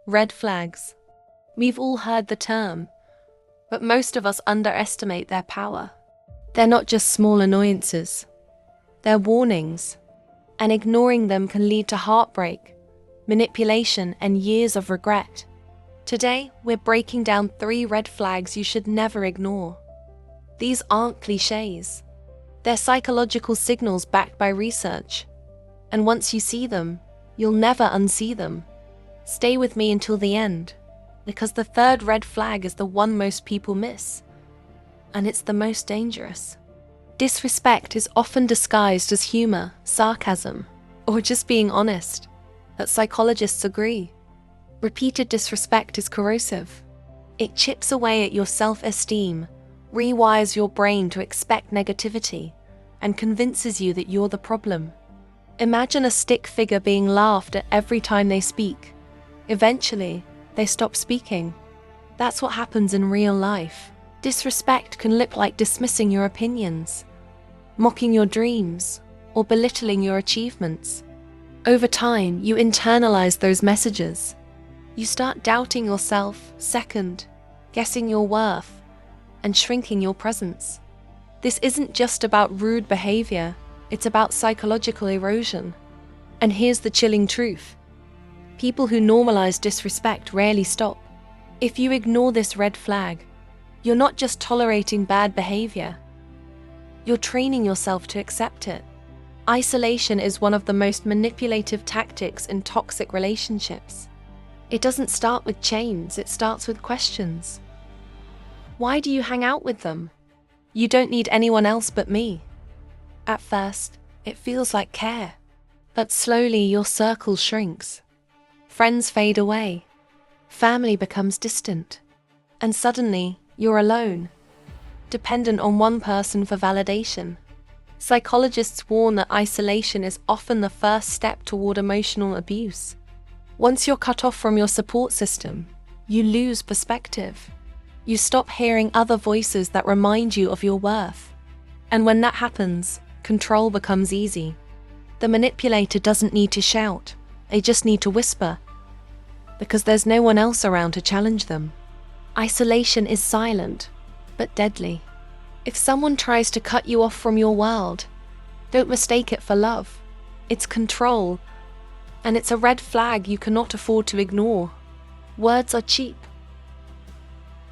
Red flags. We've all heard the term, but most of us underestimate their power. They're not just small annoyances. They're warnings, and ignoring them can lead to heartbreak, manipulation, and years of regret. Today, we're breaking down 3 red flags you should never ignore. These aren't cliches. They're psychological signals backed by research. And once you see them, you'll never unsee them. Stay with me until the end, because the 3rd red flag is the one most people miss. And it's the most dangerous. Disrespect is often disguised as humor, sarcasm, or just being honest, but psychologists agree. Repeated disrespect is corrosive. It chips away at your self-esteem, rewires your brain to expect negativity, and convinces you that you're the problem. Imagine a stick figure being laughed at every time they speak. Eventually, they stop speaking. That's what happens in real life. Disrespect can look like dismissing your opinions, mocking your dreams, or belittling your achievements. Over time, you internalize those messages. You start doubting yourself, guessing your worth, and shrinking your presence. This isn't just about rude behavior, it's about psychological erosion. And here's the chilling truth. People who normalize disrespect rarely stop. If you ignore this red flag, you're not just tolerating bad behavior, you're training yourself to accept it. Isolation is one of the most manipulative tactics in toxic relationships. It doesn't start with chains, it starts with questions. Why do you hang out with them? You don't need anyone else but me. At first, it feels like care, but slowly your circle shrinks. Friends fade away, family becomes distant, and suddenly you're alone, dependent on one person for validation. Psychologists warn that isolation is often the first step toward emotional abuse. Once you're cut off from your support system, you lose perspective. You stop hearing other voices that remind you of your worth. And when that happens, control becomes easy. The manipulator doesn't need to shout, they just need to whisper, because there's no one else around to challenge them. Isolation is silent, but deadly. If someone tries to cut you off from your world, don't mistake it for love. It's control, and it's a red flag you cannot afford to ignore. Words are cheap.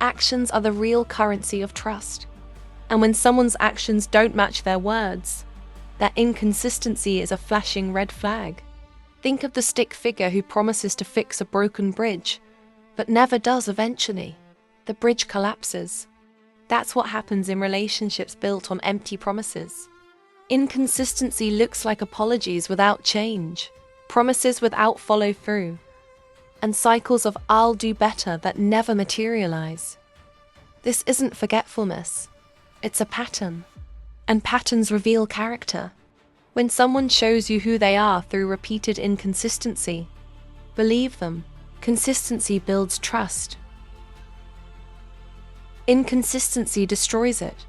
Actions are the real currency of trust. And when someone's actions don't match their words, that inconsistency is a flashing red flag. Think of the stick figure who promises to fix a broken bridge, but never does eventually. The bridge collapses. That's what happens in relationships built on empty promises. Inconsistency looks like apologies without change, promises without follow-through, and cycles of "I'll do better" that never materialize. This isn't forgetfulness, it's a pattern, and patterns reveal character. When someone shows you who they are through repeated inconsistency, believe them. Consistency builds trust. Inconsistency destroys it.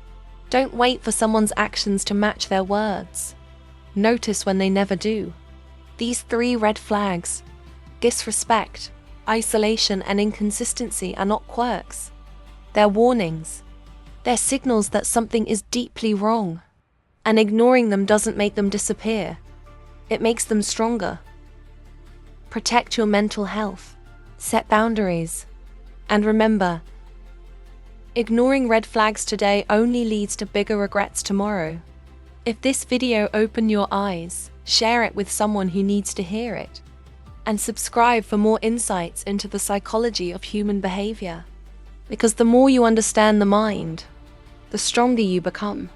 Don't wait for someone's actions to match their words. Notice when they never do. These 3 red flags, disrespect, isolation, and inconsistency, are not quirks. They're warnings. They're signals that something is deeply wrong. And ignoring them doesn't make them disappear. It makes them stronger. Protect your mental health. Set boundaries. And remember, ignoring red flags today only leads to bigger regrets tomorrow. If this video opened your eyes, share it with someone who needs to hear it. And subscribe for more insights into the psychology of human behavior. Because the more you understand the mind, the stronger you become.